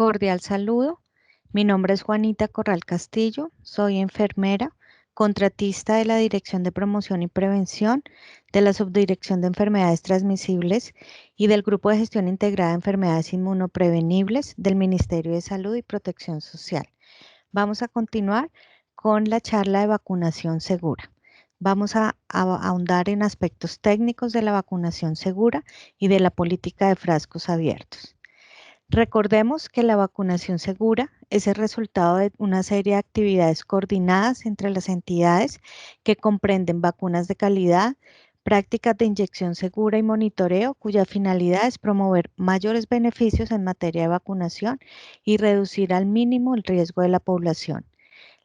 Cordial saludo. Mi nombre es Juanita Corral Castillo. Soy enfermera, contratista de la Dirección de Promoción y Prevención de la Subdirección de Enfermedades Transmisibles y del Grupo de Gestión Integrada de Enfermedades Inmunoprevenibles del Ministerio de Salud y Protección Social. Vamos a continuar con la charla de vacunación segura. Vamos a ahondar en aspectos técnicos de la vacunación segura y de la política de frascos abiertos. Recordemos que la vacunación segura es el resultado de una serie de actividades coordinadas entre las entidades que comprenden vacunas de calidad, prácticas de inyección segura y monitoreo, cuya finalidad es promover mayores beneficios en materia de vacunación y reducir al mínimo el riesgo de la población.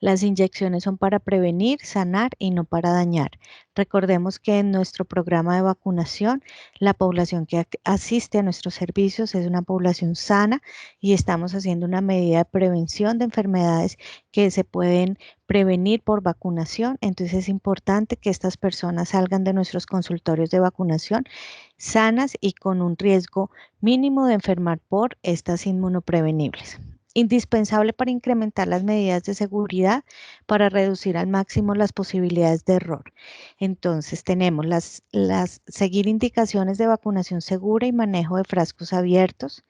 Las inyecciones son para prevenir, sanar y no para dañar. Recordemos que en nuestro programa de vacunación, la población que asiste a nuestros servicios es una población sana y estamos haciendo una medida de prevención de enfermedades que se pueden prevenir por vacunación. Entonces es importante que estas personas salgan de nuestros consultorios de vacunación sanas y con un riesgo mínimo de enfermar por estas inmunoprevenibles. Indispensable para incrementar las medidas de seguridad para reducir al máximo las posibilidades de error. Entonces tenemos seguir indicaciones de vacunación segura y manejo de frascos abiertos,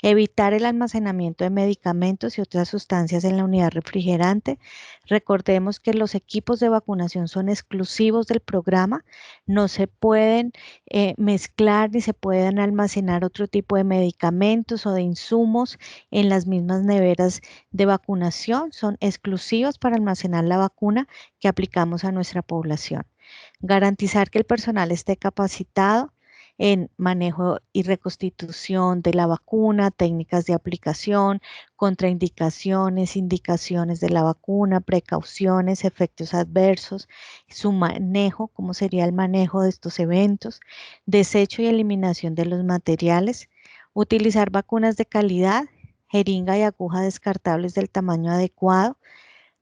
evitar el almacenamiento de medicamentos y otras sustancias en la unidad refrigerante. Recordemos que los equipos de vacunación son exclusivos del programa, no se pueden mezclar ni se pueden almacenar otro tipo de medicamentos o de insumos en las mismas neveras de vacunación, son exclusivos para almacenar la vacuna que aplicamos a nuestra población. Garantizar que el personal esté capacitado en manejo y reconstitución de la vacuna, técnicas de aplicación, contraindicaciones, indicaciones de la vacuna, precauciones, efectos adversos, su manejo, cómo sería el manejo de estos eventos, desecho y eliminación de los materiales, utilizar vacunas de calidad, jeringa y aguja descartables del tamaño adecuado,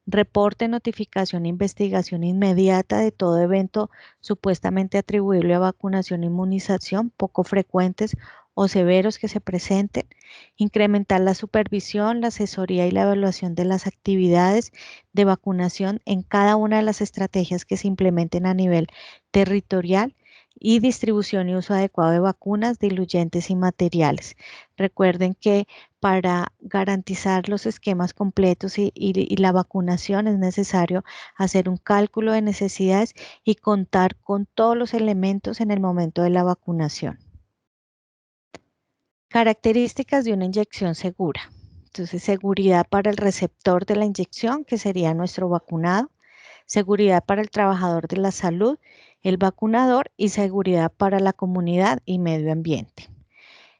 reporte, notificación e investigación inmediata de todo evento supuestamente atribuible a vacunación e inmunización poco frecuentes o severos que se presenten, incrementar la supervisión, la asesoría y la evaluación de las actividades de vacunación en cada una de las estrategias que se implementen a nivel territorial y distribución y uso adecuado de vacunas, diluyentes y materiales. Recuerden que para garantizar los esquemas completos y la vacunación es necesario hacer un cálculo de necesidades y contar con todos los elementos en el momento de la vacunación. Características de una inyección segura. Entonces, seguridad para el receptor de la inyección, que sería nuestro vacunado, seguridad para el trabajador de la salud, el vacunador y seguridad para la comunidad y medio ambiente.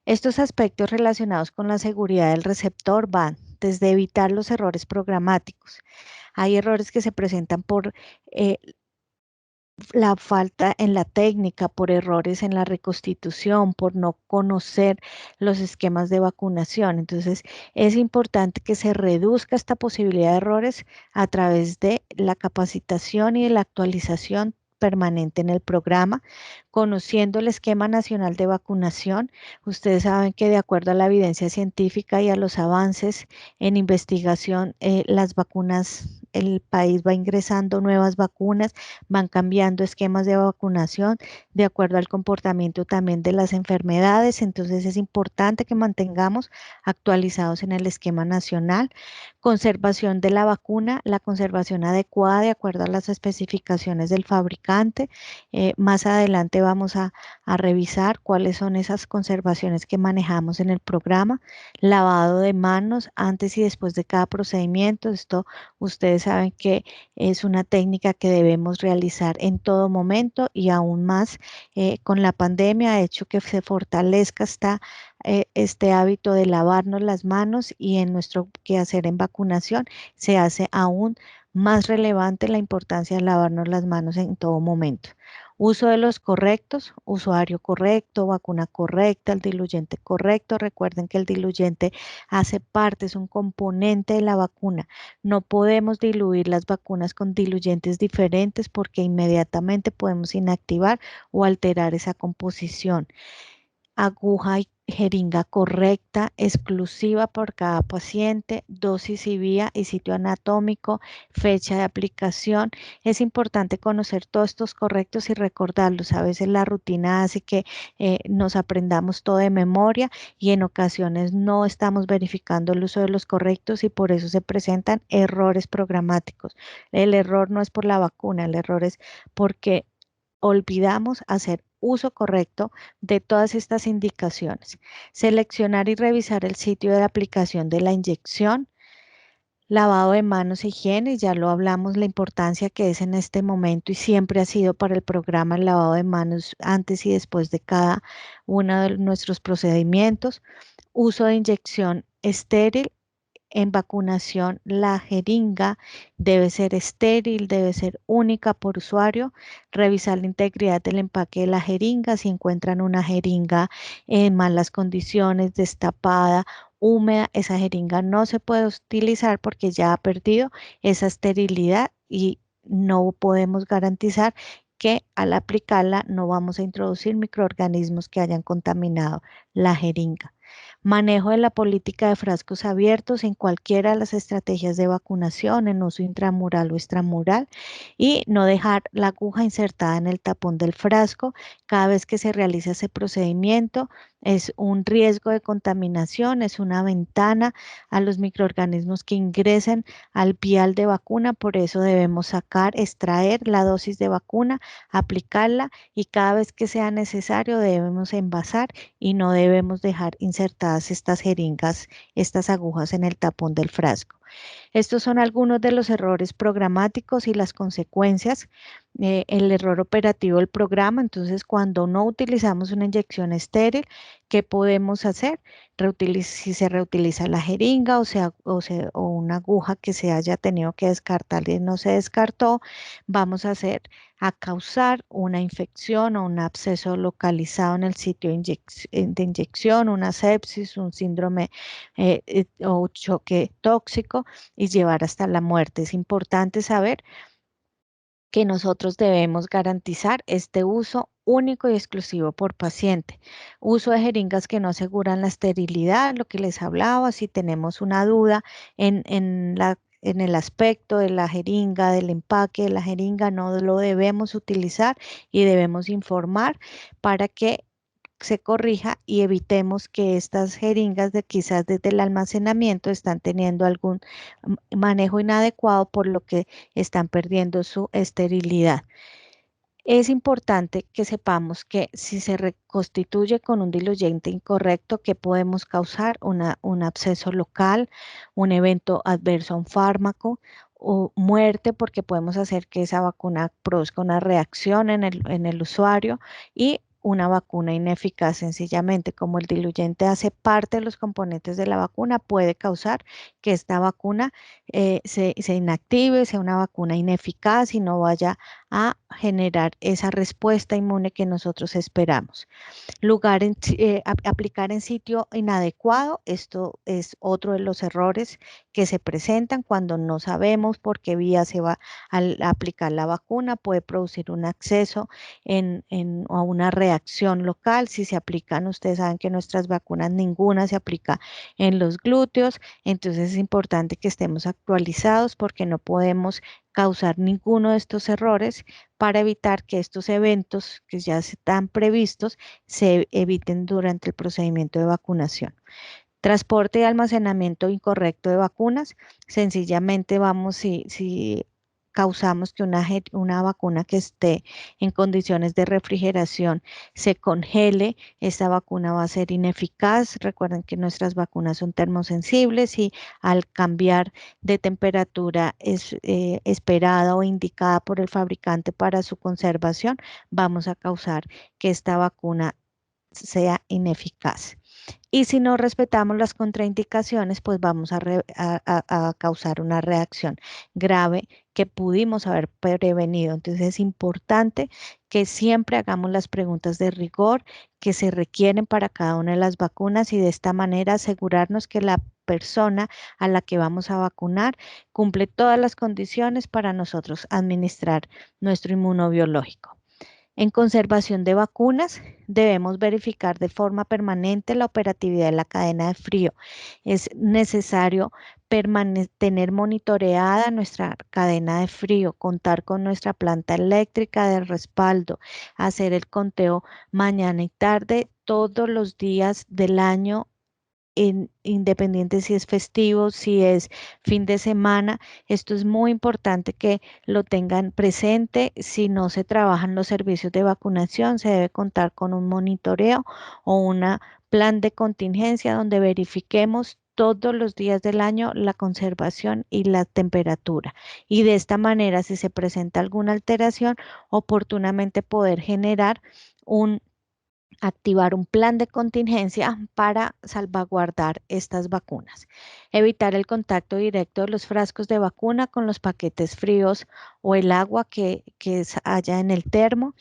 Estos aspectos relacionados con la seguridad del receptor van desde evitar los errores programáticos. Hay errores que se presentan por la falta en la técnica, por errores en la reconstitución, por no conocer los esquemas de vacunación. Entonces, es importante que se reduzca esta posibilidad de errores a través de la capacitación y de la actualización permanente en el programa, conociendo el esquema nacional de vacunación. Ustedes saben que de acuerdo a la evidencia científica y a los avances en investigación, las vacunas, el país va ingresando nuevas vacunas, van cambiando esquemas de vacunación de acuerdo al comportamiento también de las enfermedades. Entonces es importante que mantengamos actualizados en el esquema nacional. Conservación de la vacuna, la conservación adecuada de acuerdo a las especificaciones del fabricante. Más adelante vamos a revisar cuáles son esas conservaciones que manejamos en el programa. Lavado de manos antes y después de cada procedimiento. Esto ustedes saben que es una técnica que debemos realizar en todo momento y aún más con la pandemia ha hecho que se fortalezca este hábito de lavarnos las manos y en nuestro quehacer en vacunación se hace aún más relevante la importancia de lavarnos las manos en todo momento. Uso de los correctos, usuario correcto, vacuna correcta, el diluyente correcto. Recuerden que el diluyente hace parte, es un componente de la vacuna. No podemos diluir las vacunas con diluyentes diferentes porque inmediatamente podemos inactivar o alterar esa composición. aguja y jeringa correcta, exclusiva por cada paciente, dosis y vía y sitio anatómico, fecha de aplicación. Es importante conocer todos estos correctos y recordarlos. A veces la rutina hace que nos aprendamos todo de memoria y en ocasiones no estamos verificando el uso de los correctos y por eso se presentan errores programáticos. El error no es por la vacuna, el error es porque olvidamos hacer uso correcto de todas estas indicaciones. Seleccionar y revisar el sitio de aplicación de la inyección. Lavado de manos, higiene, ya lo hablamos, la importancia que es en este momento y siempre ha sido para el programa el lavado de manos antes y después de cada uno de nuestros procedimientos. Uso de inyección estéril. En vacunación, la jeringa debe ser estéril, debe ser única por usuario. Revisar la integridad del empaque de la jeringa. Si encuentran una jeringa en malas condiciones, destapada, húmeda, esa jeringa no se puede utilizar porque ya ha perdido esa esterilidad y no podemos garantizar que al aplicarla no vamos a introducir microorganismos que hayan contaminado la jeringa. Manejo de la política de frascos abiertos en cualquiera de las estrategias de vacunación, en uso intramural o extramural, y no dejar la aguja insertada en el tapón del frasco cada vez que se realiza ese procedimiento. Es un riesgo de contaminación, es una ventana a los microorganismos que ingresen al vial de vacuna, por eso debemos sacar, extraer la dosis de vacuna, aplicarla y cada vez que sea necesario debemos envasar y no debemos dejar insertadas estas jeringas, estas agujas en el tapón del frasco. Estos son algunos de los errores programáticos y las consecuencias. El error operativo del programa, entonces cuando no utilizamos una inyección estéril, ¿qué podemos hacer? Si se reutiliza la jeringa o una aguja que se haya tenido que descartar y no se descartó, vamos a hacer a causar una infección o un absceso localizado en el sitio de inyección, una sepsis, un síndrome o choque tóxico y llevar hasta la muerte. Es importante saber que nosotros debemos garantizar este uso único y exclusivo por paciente. Uso de jeringas que no aseguran la esterilidad, lo que les hablaba, si tenemos una duda en el aspecto de la jeringa, del empaque de la jeringa, no lo debemos utilizar y debemos informar para que se corrija y evitemos que estas jeringas de quizás desde el almacenamiento están teniendo algún manejo inadecuado por lo que están perdiendo su esterilidad. Es importante que sepamos que si se reconstituye con un diluyente incorrecto, que podemos causar un absceso local, un evento adverso a un fármaco o muerte, porque podemos hacer que esa vacuna produzca una reacción en el usuario y una vacuna ineficaz. Sencillamente, como el diluyente hace parte de los componentes de la vacuna, puede causar que esta vacuna se inactive, sea una vacuna ineficaz y no vaya a generar esa respuesta inmune que nosotros esperamos. Aplicar en sitio inadecuado, esto es otro de los errores que se presentan cuando no sabemos por qué vía se va al aplicar la vacuna, puede producir un acceso o una reacción local. Si se aplican, ustedes saben que nuestras vacunas ninguna se aplica en los glúteos, entonces es importante que estemos actualizados porque no podemos causar ninguno de estos errores para evitar que estos eventos que ya están previstos se eviten durante el procedimiento de vacunación. Transporte y almacenamiento incorrecto de vacunas. Sencillamente vamos, si causamos que una vacuna que esté en condiciones de refrigeración se congele, esta vacuna va a ser ineficaz. Recuerden que nuestras vacunas son termosensibles y al cambiar de temperatura esperada o indicada por el fabricante para su conservación, vamos a causar que esta vacuna sea ineficaz. Y si no respetamos las contraindicaciones, pues vamos a causar una reacción grave que pudimos haber prevenido. Entonces es importante que siempre hagamos las preguntas de rigor que se requieren para cada una de las vacunas y de esta manera asegurarnos que la persona a la que vamos a vacunar cumple todas las condiciones para nosotros administrar nuestro inmunobiológico. En conservación de vacunas, debemos verificar de forma permanente la operatividad de la cadena de frío. Es necesario tener monitoreada nuestra cadena de frío, contar con nuestra planta eléctrica de respaldo, hacer el conteo mañana y tarde todos los días del año independiente si es festivo, si es fin de semana. Esto es muy importante que lo tengan presente. Si no se trabajan los servicios de vacunación, se debe contar con un monitoreo o un plan de contingencia donde verifiquemos todos los días del año la conservación y la temperatura. Y de esta manera, si se presenta alguna alteración, oportunamente poder generar un activar un plan de contingencia para salvaguardar estas vacunas. Evitar el contacto directo de los frascos de vacuna con los paquetes fríos o el agua que haya en el termo.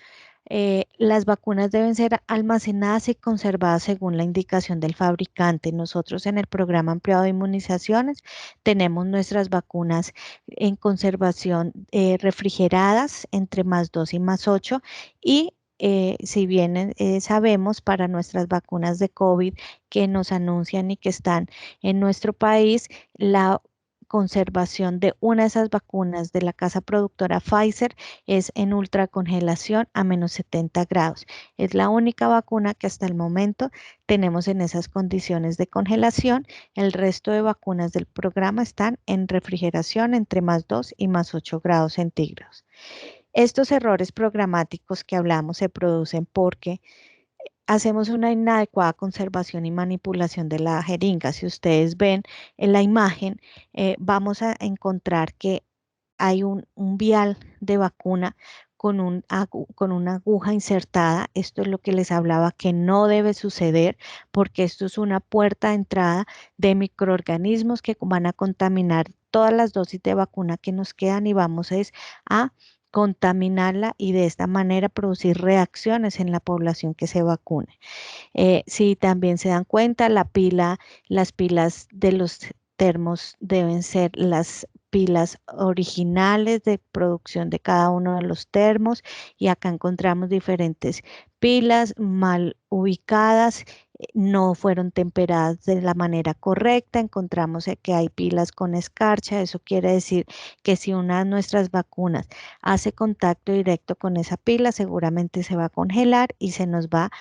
Las vacunas deben ser almacenadas y conservadas según la indicación del fabricante. Nosotros en el programa ampliado de inmunizaciones tenemos nuestras vacunas en conservación refrigeradas entre +2 y +8 y si bien sabemos para nuestras vacunas de COVID que nos anuncian y que están en nuestro país, la conservación de una de esas vacunas de la casa productora Pfizer es en ultracongelación a -70 grados. Es la única vacuna que hasta el momento tenemos en esas condiciones de congelación. El resto de vacunas del programa están en refrigeración entre +2 y +8 grados centígrados. Estos errores programáticos que hablamos se producen porque hacemos una inadecuada conservación y manipulación de la jeringa. Si ustedes ven en la imagen, vamos a encontrar que hay un vial de vacuna con una aguja insertada. Esto es lo que les hablaba que no debe suceder porque esto es una puerta de entrada de microorganismos que van a contaminar todas las dosis de vacuna que nos quedan y vamos a contaminarla y de esta manera producir reacciones en la población que se vacune. Si también se dan cuenta, las pilas de los termos deben ser las pilas originales de producción de cada uno de los termos y acá encontramos diferentes pilas mal ubicadas, no fueron temperadas de la manera correcta, encontramos que hay pilas con escarcha, eso quiere decir que si una de nuestras vacunas hace contacto directo con esa pila, seguramente se va a congelar y se nos va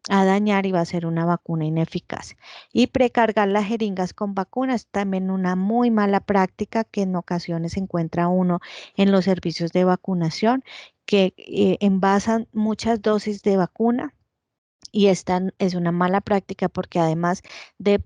a dañar y va a ser una vacuna ineficaz. Y precargar las jeringas con vacunas, también una muy mala práctica que en ocasiones se encuentra uno en los servicios de vacunación, que envasan muchas dosis de vacuna y esta es una mala práctica porque además de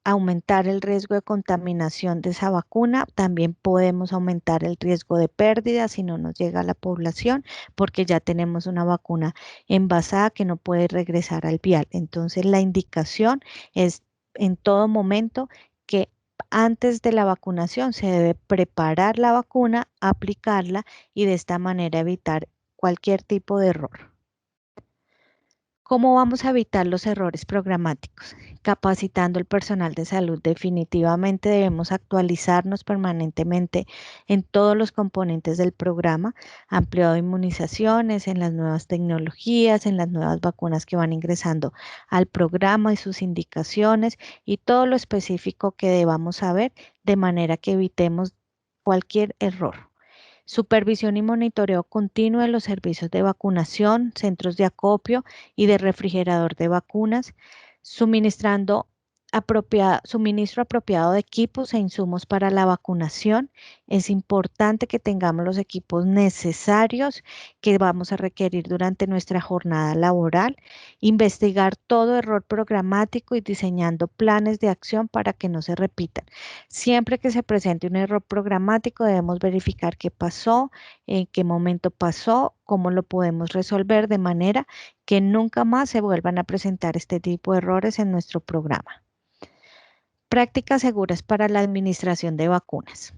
aumentar el riesgo de contaminación de esa vacuna, también podemos aumentar el riesgo de pérdida si no nos llega a la población, porque ya tenemos una vacuna envasada que no puede regresar al vial. Entonces, la indicación es en todo momento que antes de la vacunación se debe preparar la vacuna, aplicarla y de esta manera evitar cualquier tipo de error. ¿Cómo vamos a evitar los errores programáticos? Capacitando el personal de salud. Definitivamente debemos actualizarnos permanentemente en todos los componentes del programa, ampliado de inmunizaciones, en las nuevas tecnologías, en las nuevas vacunas que van ingresando al programa y sus indicaciones y todo lo específico que debamos saber de manera que evitemos cualquier error. Supervisión y monitoreo continuo de los servicios de vacunación, centros de acopio y de refrigerador de vacunas, suministro apropiado de equipos e insumos para la vacunación. Es importante que tengamos los equipos necesarios que vamos a requerir durante nuestra jornada laboral. Investigar todo error programático y diseñando planes de acción para que no se repitan. Siempre que se presente un error programático debemos verificar qué pasó, en qué momento pasó, cómo lo podemos resolver de manera que nunca más se vuelvan a presentar este tipo de errores en nuestro programa. Prácticas seguras para la administración de vacunas.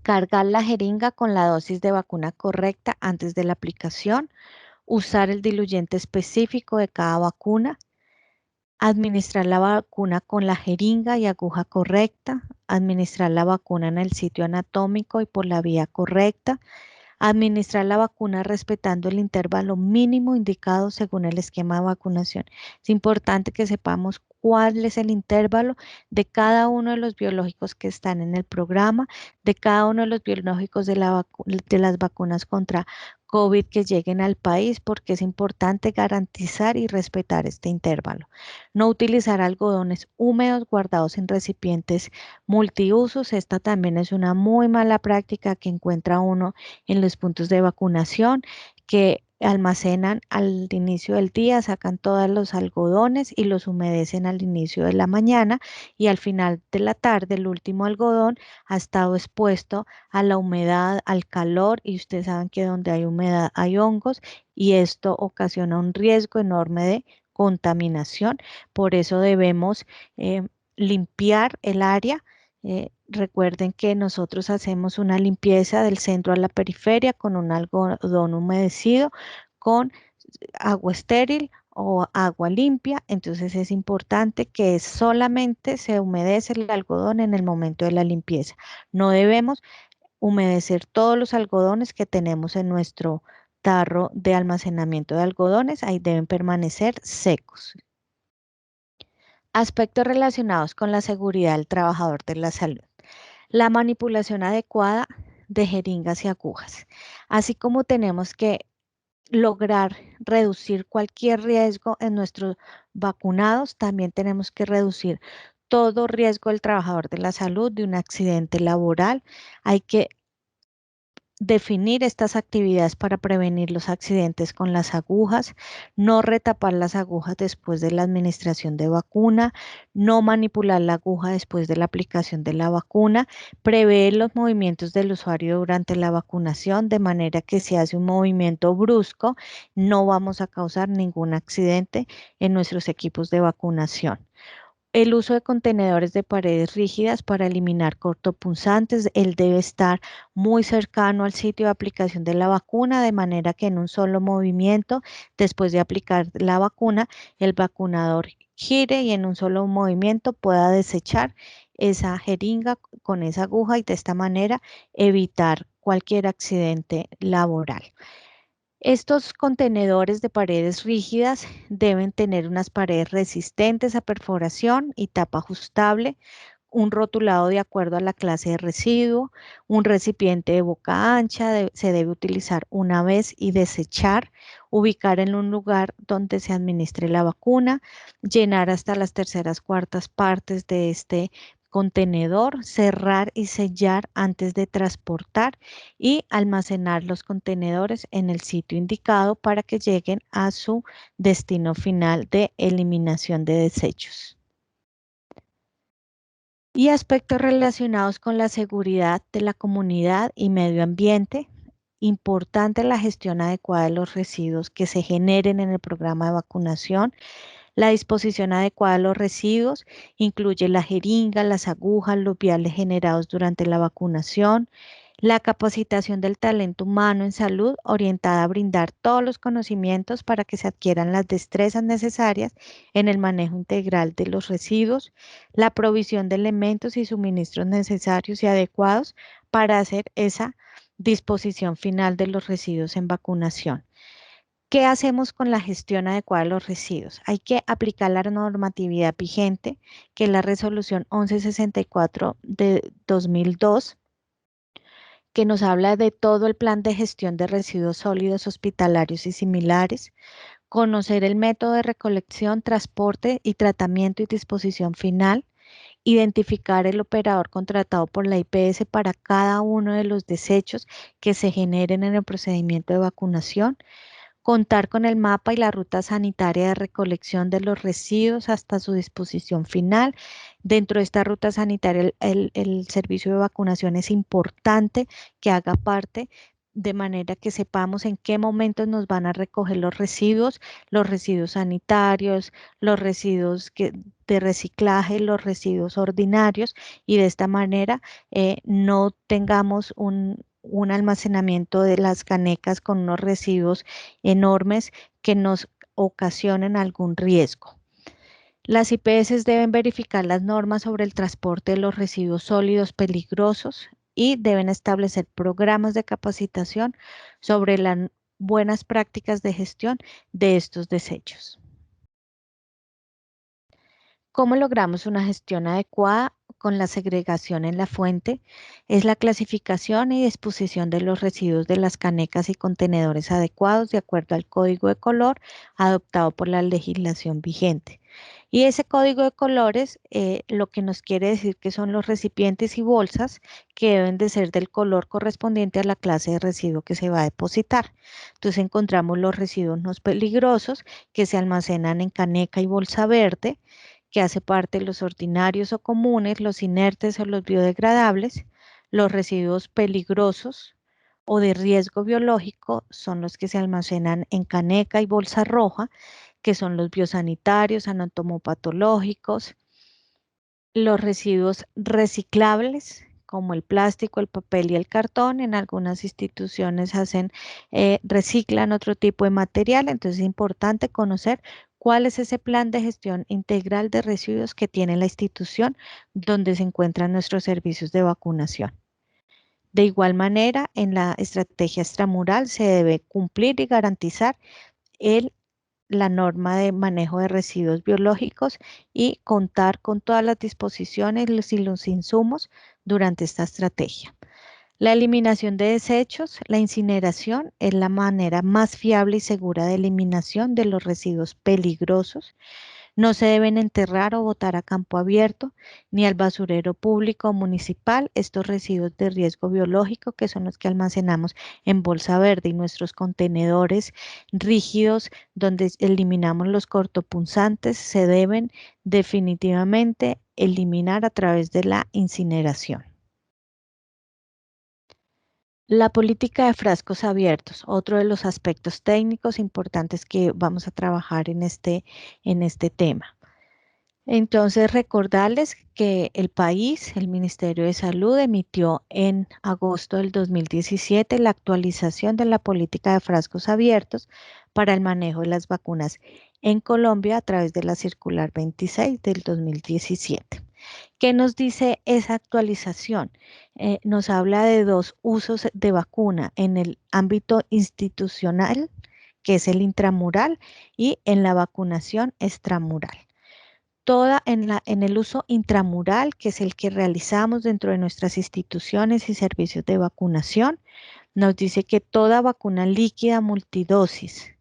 Cargar la jeringa con la dosis de vacuna correcta antes de la aplicación. Usar el diluyente específico de cada vacuna. Administrar la vacuna con la jeringa y aguja correcta. Administrar la vacuna en el sitio anatómico y por la vía correcta. Administrar la vacuna respetando el intervalo mínimo indicado según el esquema de vacunación. Es importante que sepamos cuál es el intervalo de cada uno de los biológicos que están en el programa, de cada uno de los biológicos de las vacunas contra COVID que lleguen al país, porque es importante garantizar y respetar este intervalo. No utilizar algodones húmedos guardados en recipientes multiusos. Esta también es una muy mala práctica que encuentra uno en los puntos de vacunación, que almacenan al inicio del día, sacan todos los algodones y los humedecen al inicio de la mañana, y al final de la tarde el último algodón ha estado expuesto a la humedad, al calor, y ustedes saben que donde hay humedad hay hongos, y esto ocasiona un riesgo enorme de contaminación. Por eso debemos limpiar el área. Recuerden que nosotros hacemos una limpieza del centro a la periferia con un algodón humedecido, con agua estéril o agua limpia. Entonces es importante que solamente se humedece el algodón en el momento de la limpieza. No debemos humedecer todos los algodones que tenemos en nuestro tarro de almacenamiento de algodones. Ahí deben permanecer secos. Aspectos relacionados con la seguridad del trabajador de la salud. La manipulación adecuada de jeringas y agujas, así como tenemos que lograr reducir cualquier riesgo en nuestros vacunados, también tenemos que reducir todo riesgo del trabajador de la salud de un accidente laboral. Hay que definir estas actividades para prevenir los accidentes con las agujas, no retapar las agujas después de la administración de vacuna, no manipular la aguja después de la aplicación de la vacuna, prever los movimientos del usuario durante la vacunación, de manera que si hace un movimiento brusco, no vamos a causar ningún accidente en nuestros equipos de vacunación. El uso de contenedores de paredes rígidas para eliminar cortopunzantes. Él debe estar muy cercano al sitio de aplicación de la vacuna, de manera que en un solo movimiento, después de aplicar la vacuna, el vacunador gire y en un solo movimiento pueda desechar esa jeringa con esa aguja, y de esta manera evitar cualquier accidente laboral. Estos contenedores de paredes rígidas deben tener unas paredes resistentes a perforación y tapa ajustable, un rotulado de acuerdo a la clase de residuo, un recipiente de boca ancha, se debe utilizar una vez y desechar, ubicar en un lugar donde se administre la vacuna, llenar hasta las terceras cuartas partes de este contenedor, cerrar y sellar antes de transportar, y almacenar los contenedores en el sitio indicado para que lleguen a su destino final de eliminación de desechos. Y aspectos relacionados con la seguridad de la comunidad y medio ambiente. Importante la gestión adecuada de los residuos que se generen en el programa de vacunación. La disposición adecuada de los residuos incluye la jeringa, las agujas, los viales generados durante la vacunación. La capacitación del talento humano en salud, orientada a brindar todos los conocimientos para que se adquieran las destrezas necesarias en el manejo integral de los residuos. La provisión de elementos y suministros necesarios y adecuados para hacer esa disposición final de los residuos en vacunación. ¿Qué hacemos con la gestión adecuada de los residuos? Hay que aplicar la normatividad vigente, que es la resolución 1164 de 2002, que nos habla de todo el plan de gestión de residuos sólidos hospitalarios y similares. Conocer el método de recolección, transporte y tratamiento y disposición final. Identificar el operador contratado por la IPS para cada uno de los desechos que se generen en el procedimiento de vacunación. Contar con el mapa y la ruta sanitaria de recolección de los residuos hasta su disposición final. Dentro de esta ruta sanitaria, el servicio de vacunación es importante que haga parte, de manera que sepamos en qué momentos nos van a recoger los residuos sanitarios, los residuos de reciclaje, los residuos ordinarios, y de esta manera no tengamos un almacenamiento de las canecas con unos residuos enormes que nos ocasionen algún riesgo. Las IPS deben verificar las normas sobre el transporte de los residuos sólidos peligrosos y deben establecer programas de capacitación sobre las buenas prácticas de gestión de estos desechos. ¿Cómo logramos una gestión adecuada con la segregación en la fuente? Es la clasificación y disposición de los residuos de las canecas y contenedores adecuados de acuerdo al código de color adoptado por la legislación vigente. Y ese código de colores lo que nos quiere decir que son los recipientes y bolsas que deben de ser del color correspondiente a la clase de residuo que se va a depositar. Entonces encontramos los residuos no peligrosos que se almacenan en caneca y bolsa verde, que hace parte de los ordinarios o comunes, los inertes o los biodegradables. Los residuos peligrosos o de riesgo biológico son los que se almacenan en caneca y bolsa roja, que son los biosanitarios, anatomopatológicos. Los residuos reciclables, como el plástico, el papel y el cartón, en algunas instituciones reciclan otro tipo de material, entonces es importante conocer cuál es ese plan de gestión integral de residuos que tiene la institución donde se encuentran nuestros servicios de vacunación. De igual manera, en la estrategia extramural se debe cumplir y garantizar la norma de manejo de residuos biológicos y contar con todas las disposiciones y los insumos durante esta estrategia. La eliminación de desechos, la incineración es la manera más fiable y segura de eliminación de los residuos peligrosos. No se deben enterrar o botar a campo abierto ni al basurero público o municipal estos residuos de riesgo biológico que son los que almacenamos en bolsa verde y nuestros contenedores rígidos donde eliminamos los cortopunzantes se deben definitivamente eliminar a través de la incineración. La política de frascos abiertos, otro de los aspectos técnicos importantes que vamos a trabajar en este tema. Entonces, recordarles que el país, el Ministerio de Salud, emitió en agosto del 2017 la actualización de la política de frascos abiertos para el manejo de las vacunas en Colombia a través de la circular 26 del 2017. ¿Qué nos dice esa actualización? Nos habla de dos usos de vacuna en el ámbito institucional, que es el intramural, y en la vacunación extramural. Toda en el uso intramural, que es el que realizamos dentro de nuestras instituciones y servicios de vacunación, nos dice que toda vacuna líquida multidosis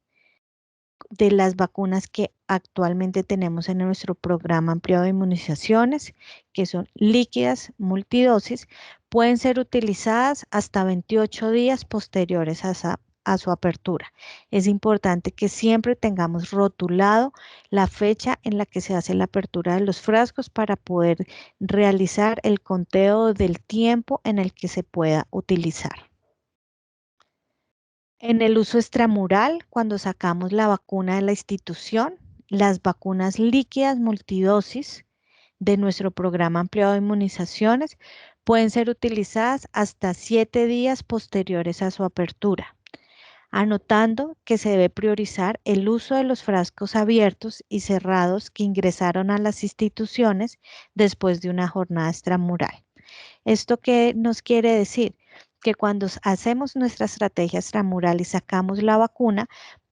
de las vacunas que actualmente tenemos en nuestro programa ampliado de inmunizaciones, que son líquidas multidosis, pueden ser utilizadas hasta 28 días posteriores a su apertura. Es importante que siempre tengamos rotulado la fecha en la que se hace la apertura de los frascos para poder realizar el conteo del tiempo en el que se pueda utilizar. En el uso extramural, cuando sacamos la vacuna de la institución, las vacunas líquidas multidosis de nuestro programa ampliado de inmunizaciones pueden ser utilizadas hasta 7 días posteriores a su apertura, anotando que se debe priorizar el uso de los frascos abiertos y cerrados que ingresaron a las instituciones después de una jornada extramural. ¿Esto qué nos quiere decir? Que cuando hacemos nuestra estrategia extramural y sacamos la vacuna,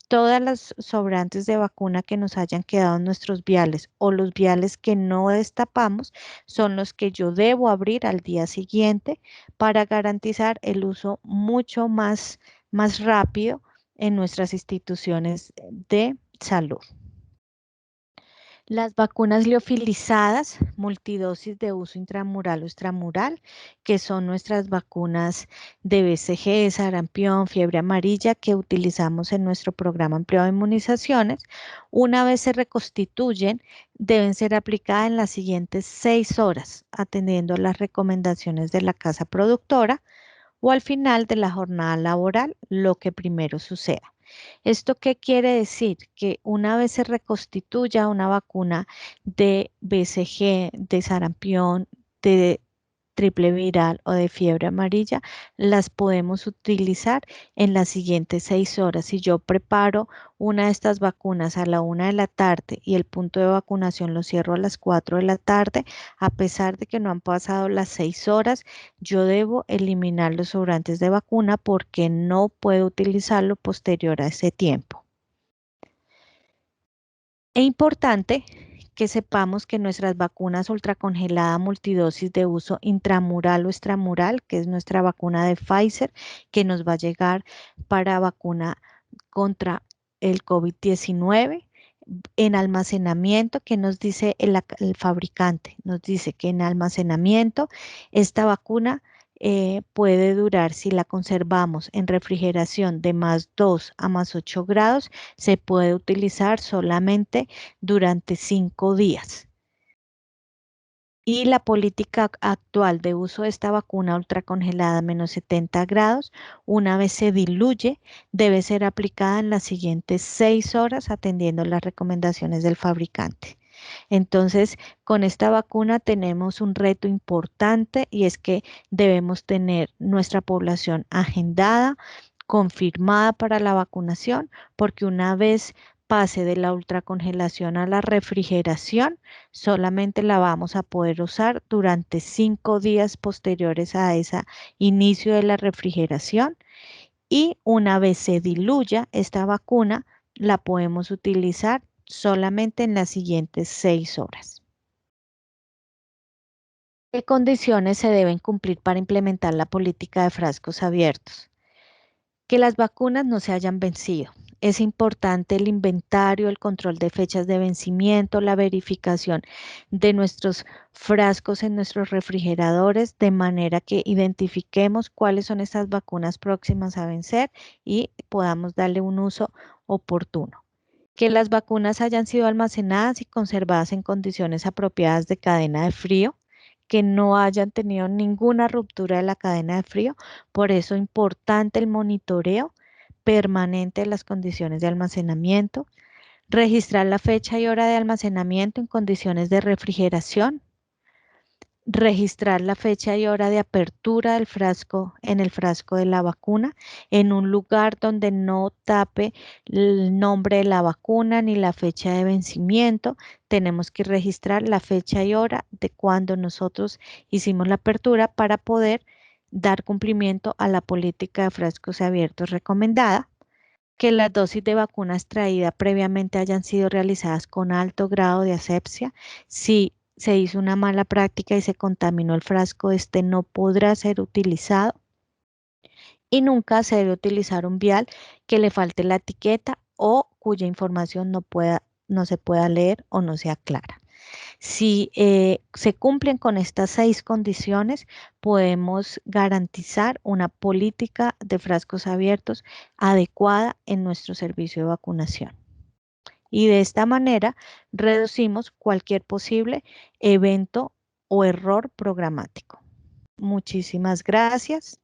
todas las sobrantes de vacuna que nos hayan quedado en nuestros viales o los viales que no destapamos son los que yo debo abrir al día siguiente para garantizar el uso mucho más rápido en nuestras instituciones de salud. Las vacunas liofilizadas, multidosis de uso intramural o extramural, que son nuestras vacunas de BCG, sarampión, fiebre amarilla que utilizamos en nuestro programa ampliado de inmunizaciones, una vez se reconstituyen, deben ser aplicadas en las siguientes 6 horas, atendiendo a las recomendaciones de la casa productora o al final de la jornada laboral, lo que primero suceda. ¿Esto qué quiere decir? Que una vez se reconstituya una vacuna de BCG, de sarampión, de triple viral o de fiebre amarilla, las podemos utilizar en las siguientes 6 horas. Si yo preparo una de estas vacunas a la 1 de la tarde y el punto de vacunación lo cierro a las 4 de la tarde, a pesar de que no han pasado las 6 horas, yo debo eliminar los sobrantes de vacuna porque no puedo utilizarlo posterior a ese tiempo. Es importante que sepamos que nuestras vacunas ultracongelada multidosis de uso intramural o extramural, que es nuestra vacuna de Pfizer, que nos va a llegar para vacuna contra el COVID-19, en almacenamiento, que nos dice el fabricante, nos dice que en almacenamiento esta vacuna puede durar, si la conservamos en refrigeración de +2 a +8 grados, se puede utilizar solamente durante 5 días. Y la política actual de uso de esta vacuna ultracongelada a -70 grados, una vez se diluye, debe ser aplicada en las siguientes 6 horas atendiendo las recomendaciones del fabricante. Entonces, con esta vacuna tenemos un reto importante y es que debemos tener nuestra población agendada, confirmada para la vacunación, porque una vez pase de la ultracongelación a la refrigeración, solamente la vamos a poder usar durante 5 días posteriores a ese inicio de la refrigeración, y una vez se diluya esta vacuna, la podemos utilizar solamente en las siguientes 6 horas. ¿Qué condiciones se deben cumplir para implementar la política de frascos abiertos? Que las vacunas no se hayan vencido. Es importante el inventario, el control de fechas de vencimiento, la verificación de nuestros frascos en nuestros refrigeradores, de manera que identifiquemos cuáles son estas vacunas próximas a vencer y podamos darle un uso oportuno. Que las vacunas hayan sido almacenadas y conservadas en condiciones apropiadas de cadena de frío, que no hayan tenido ninguna ruptura de la cadena de frío. Por eso es importante el monitoreo permanente de las condiciones de almacenamiento, registrar la fecha y hora de almacenamiento en condiciones de refrigeración, registrar la fecha y hora de apertura del frasco en el frasco de la vacuna en un lugar donde no tape el nombre de la vacuna ni la fecha de vencimiento. Tenemos que registrar la fecha y hora de cuando nosotros hicimos la apertura para poder dar cumplimiento a la política de frascos abiertos recomendada. Que las dosis de vacuna extraída previamente hayan sido realizadas con alto grado de asepsia. Si se hizo una mala práctica y se contaminó el frasco, este no podrá ser utilizado. Y nunca se debe utilizar un vial que le falte la etiqueta o cuya información no se pueda leer o no sea clara. Si se cumplen con estas 6 condiciones, podemos garantizar una política de frascos abiertos adecuada en nuestro servicio de vacunación. Y de esta manera reducimos cualquier posible evento o error programático. Muchísimas gracias.